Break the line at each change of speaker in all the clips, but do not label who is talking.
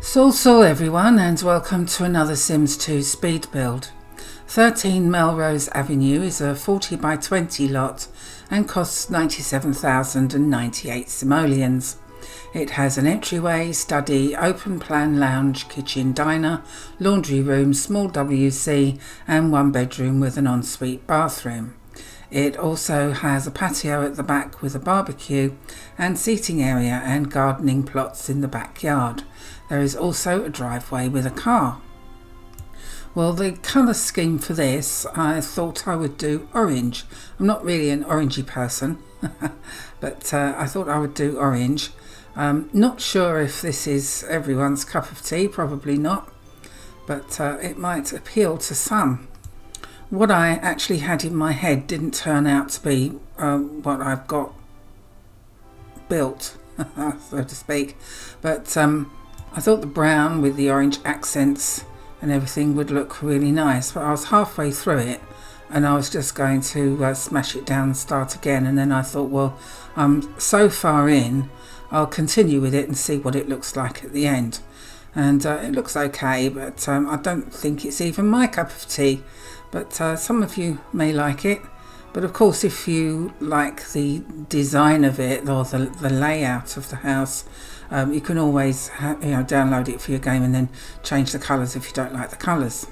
So everyone, and welcome to another Sims 2 speed build. 13 Melrose Avenue is a 40 by 20 lot and costs 97,098 simoleons. It has an entryway, study, open plan lounge, kitchen, diner, laundry room, small WC and one bedroom with an ensuite bathroom. It also has a patio at the back with a barbecue and seating area and gardening plots in the backyard. There is also a driveway with a car. Well, the colour scheme for this, I thought I would do orange. I'm not really an orangey person, but I thought I would do orange. Not sure if this is everyone's cup of tea, probably not, but it might appeal to some. What I actually had in my head didn't turn out to be what I've got built, so to speak, but I thought the brown with the orange accents and everything would look really nice, but I was halfway through it and I was just going to smash it down and start again, and then I thought, well, I'm so far in, I'll continue with it and see what it looks like at the end. And it looks okay, but I don't think it's even my cup of tea, but some of you may like it. But of course, if you like the design of it or the layout of the house, you can always download it for your game and then change the colours if you don't like the colours.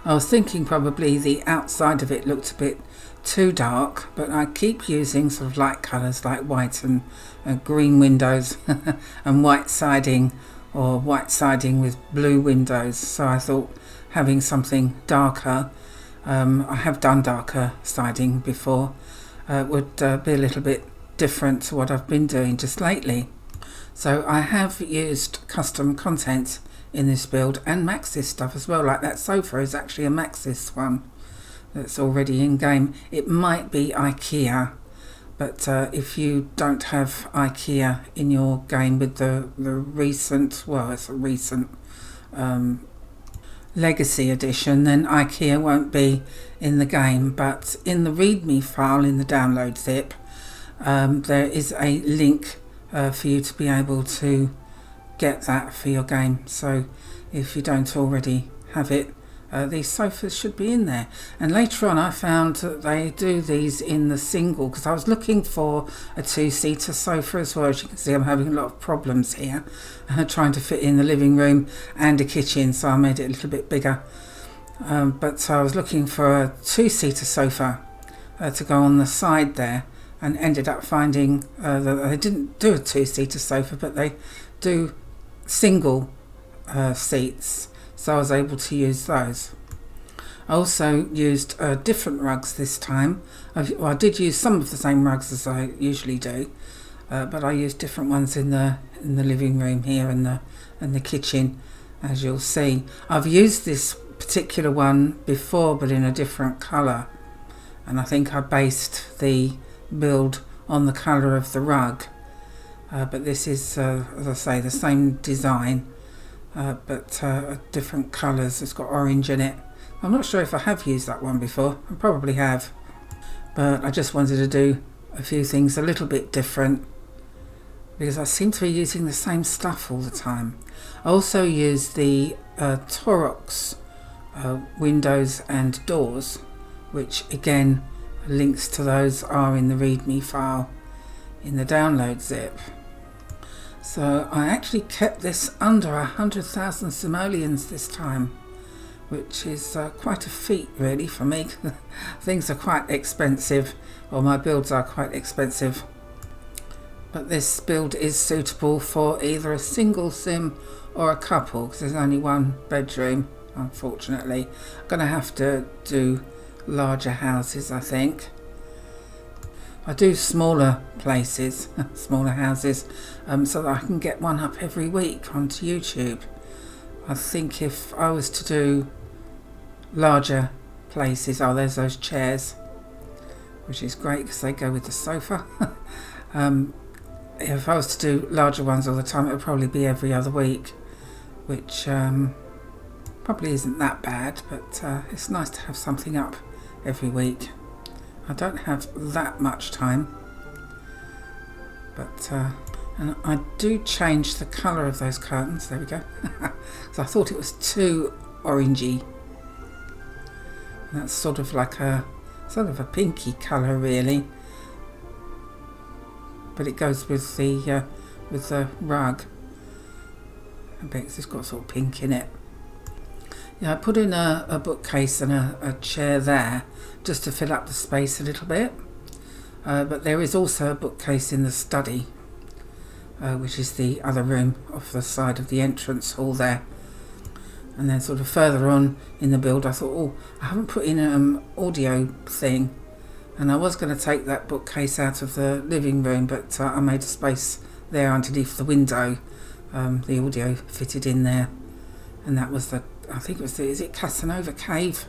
I was thinking probably the outside of it looked a bit too dark, but I keep using sort of light colours like white and green windows and white siding, or white siding with blue windows. So I thought having something darker, I have done darker siding before, would be a little bit different to what I've been doing just lately. So I have used custom content in this build and Maxis stuff as well. Like that sofa is actually a Maxis one that's already in game. It might be IKEA, but if you don't have IKEA in your game with the recent, well, it's a recent Legacy edition, then IKEA won't be in the game. But in the README file in the download zip, there is a link for you to be able to get that for your game. So if you don't already have it, these sofas should be in there. And later on I found that they do these in the single, because I was looking for a two-seater sofa as well. As you can see, I'm having a lot of problems here trying to fit in the living room and a kitchen, so I made it a little bit bigger. But I was looking for a two-seater sofa to go on the side there, and ended up finding that they didn't do a two-seater sofa, but they do single seats. So I was able to use those. I also used different rugs this time. I did use some of the same rugs as I usually do, but I used different ones in the living room here and the kitchen, as you'll see. I've used this particular one before, but in a different colour, and I think I based the build on the colour of the rug. But this is, as I say, the same design, but different colours. It's got orange in it. I'm not sure if I have used that one before. I probably have, but I just wanted to do a few things a little bit different because I seem to be using the same stuff all the time. I also used the Torox windows and doors, which again, links to those are in the README file in the download zip. So I actually kept this under 100,000 simoleons this time, which is quite a feat really for me. Things are quite expensive, or my builds are quite expensive, but this build is suitable for either a single sim or a couple, because there's only one bedroom. Unfortunately, I'm going to have to do larger houses, I think. I do smaller places, smaller houses, so that I can get one up every week onto YouTube. I think if I was to do larger places, oh, there's those chairs, which is great because they go with the sofa. If I was to do larger ones all the time, it would probably be every other week, which probably isn't that bad, but it's nice to have something up every week. I don't have that much time, but And I do change the colour of those curtains. There we go. So I thought it was too orangey. And that's sort of like a pinky colour really. But it goes with the rug. I bet it's got sort of pink in it. Yeah, I put in a bookcase and a chair there just to fill up the space a little bit. But there is also a bookcase in the study, which is the other room off the side of the entrance hall there. And then sort of further on in the build I thought, oh, I haven't put in an audio thing. And I was going to take that bookcase out of the living room, but I made a space there underneath the window. The audio fitted in there. And that was I think it was is it Casanova Cave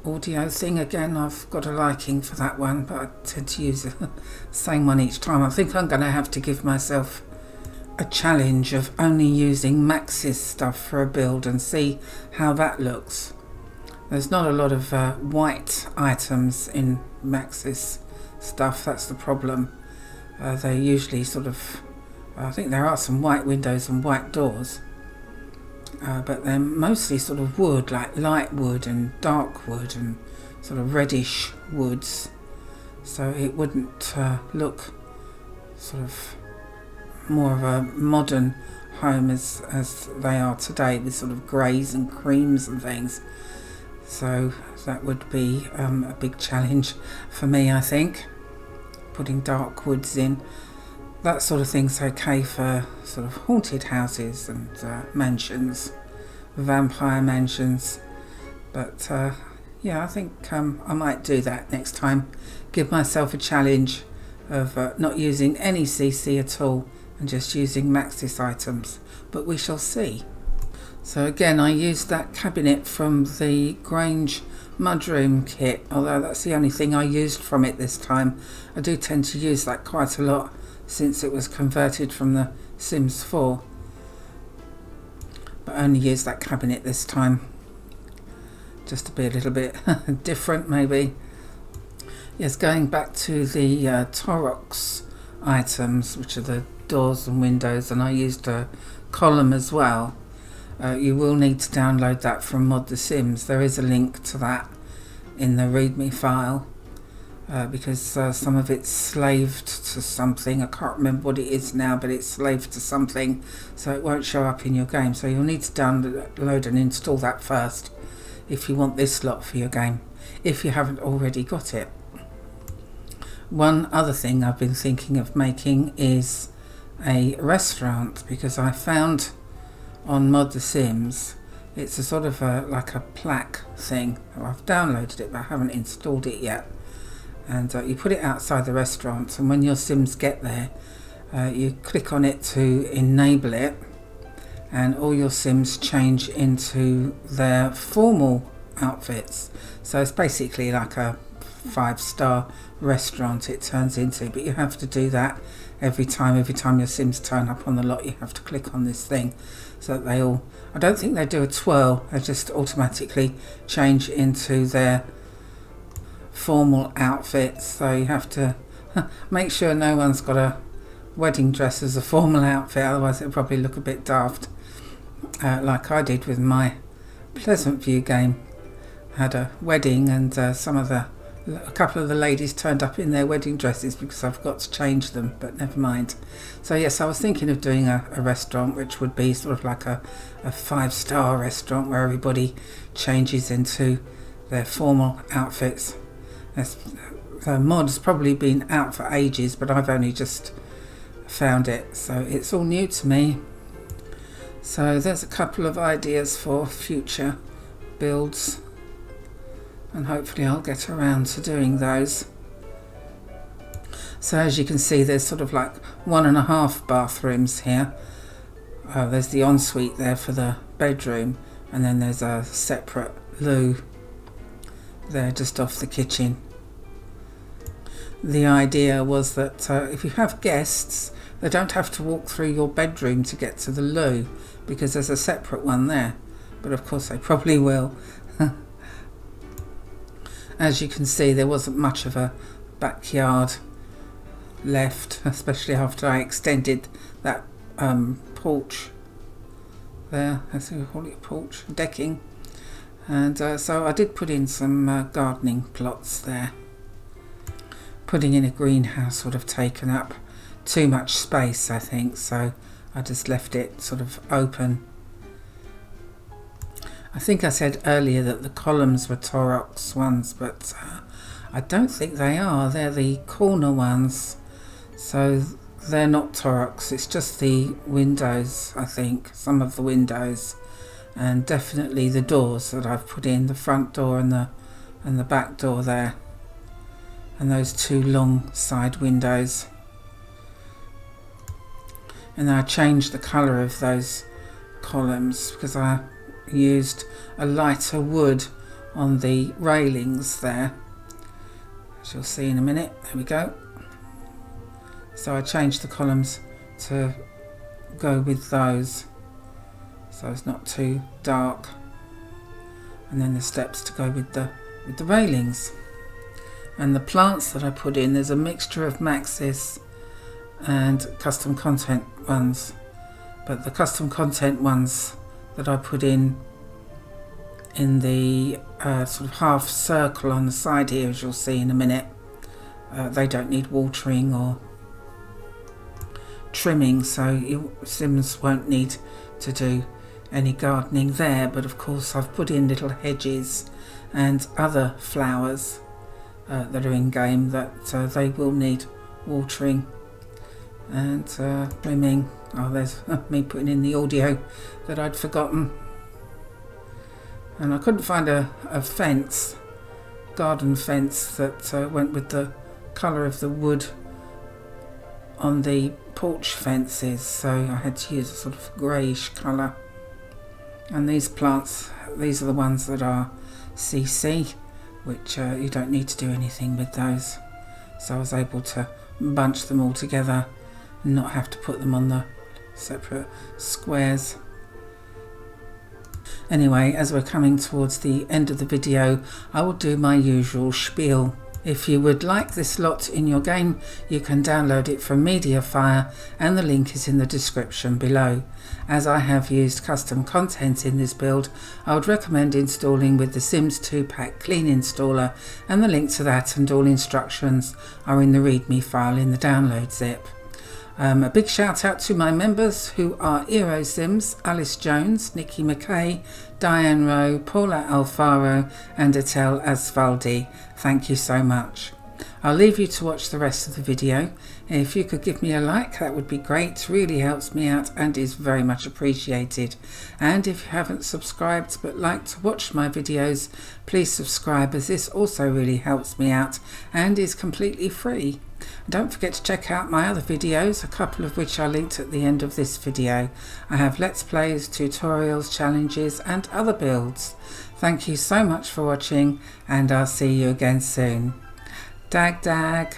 audio thing again. I've got a liking for that one, but I tend to use the same one each time. I think I'm going to have to give myself a challenge of only using Max's stuff for a build and see how that looks. There's not a lot of white items in Max's stuff, that's the problem. They're usually sort of, I think there are some white windows and white doors, but they're mostly sort of wood, like light wood and dark wood and sort of reddish woods, so it wouldn't look sort of more of a modern home as they are today, with sort of greys and creams and things. So that would be a big challenge for me, I think, putting dark woods in. That sort of thing's okay for sort of haunted houses and mansions, vampire mansions, but yeah, I think I might do that next time. Give myself a challenge of not using any CC at all and just using Maxis items, but we shall see. So again, I used that cabinet from the Grange mudroom kit, although that's the only thing I used from it this time. I do tend to use that quite a lot since it was converted from the Sims 4, but only use that cabinet this time just to be a little bit different maybe. Yes, going back to the Torox items, which are the doors and windows, and I used a column as well. You will need to download that from Mod The Sims. There is a link to that in the README file, because some of it's slaved to something. I can't remember what it is now, but it's slaved to something, so it won't show up in your game. So you'll need to download and install that first if you want this lot for your game, if you haven't already got it. One other thing I've been thinking of making is a restaurant, because I found on Mod The Sims it's a sort of like a plaque thing. I've downloaded it but I haven't installed it yet, and you put it outside the restaurant, and when your Sims get there you click on it to enable it, and all your Sims change into their formal outfits. So it's basically like a 5-star restaurant it turns into, but you have to do that every time your Sims turn up on the lot. You have to click on this thing so that they all, I don't think they do a twirl, they just automatically change into their formal outfits. So you have to make sure no one's got a wedding dress as a formal outfit, otherwise it'll probably look a bit daft, like I did with my Pleasant View game. I had a wedding and a couple of the ladies turned up in their wedding dresses because I forgot to change them, but never mind. So yes, I was thinking of doing a restaurant which would be sort of like a 5-star restaurant where everybody changes into their formal outfits. The mod's probably been out for ages, but I've only just found it, so it's all new to me. So there's a couple of ideas for future builds, and hopefully I'll get around to doing those. So as you can see, there's sort of like 1.5 bathrooms here. There's the ensuite there for the bedroom, and then there's a separate loo there just off the kitchen. The idea was that if you have guests, they don't have to walk through your bedroom to get to the loo, because there's a separate one there, but of course they probably will. As you can see, there wasn't much of a backyard left, especially after I extended that porch there, as we call it, porch decking. And so I did put in some gardening plots there. Putting in a greenhouse would have taken up too much space, I think, so I just left it sort of open. I think I said earlier that the columns were Torrox ones, but I don't think they are. They're the corner ones, so they're not Torrox. It's just the windows, I think, some of the windows, and definitely the doors that I've put in, the front door and the back door there, and those two long side windows. And I changed the colour of those columns because I used a lighter wood on the railings there, as you'll see in a minute. There we go. So I changed the columns to go with those, so it's not too dark, and then the steps to go with the railings. And the plants that I put in, there's a mixture of Maxis and custom content ones, but the custom content ones that I put in the sort of half circle on the side here, as you'll see in a minute, they don't need watering or trimming, so Sims won't need to do any gardening there. But of course I've put in little hedges and other flowers that are in game that they will need watering and trimming. Oh, there's me putting in the audio that I'd forgotten. And I couldn't find a fence, garden fence, that went with the colour of the wood on the porch fences, so I had to use a sort of greyish colour. And these plants, these are the ones that are CC, which you don't need to do anything with those. So I was able to bunch them all together and not have to put them on the separate squares. Anyway, as we're coming towards the end of the video, I will do my usual spiel. If you would like this lot in your game, you can download it from Mediafire, and the link is in the description below. As I have used custom content in this build, I would recommend installing with the Sims 2 Pack Clean Installer, and the link to that and all instructions are in the README file in the download zip. A big shout out to my members, who are Eero Sims, Alice Jones, Nikki McKay, Diane Rowe, Paula Alfaro and Etel Asfaldi. Thank you so much. I'll leave you to watch the rest of the video. If you could give me a like, that would be great. Really helps me out and is very much appreciated. And if you haven't subscribed but like to watch my videos, please subscribe, as this also really helps me out and is completely free. Don't forget to check out my other videos, a couple of which are linked at the end of this video. I have let's plays, tutorials, challenges and other builds. Thank you so much for watching, and I'll see you again soon. Dag dag.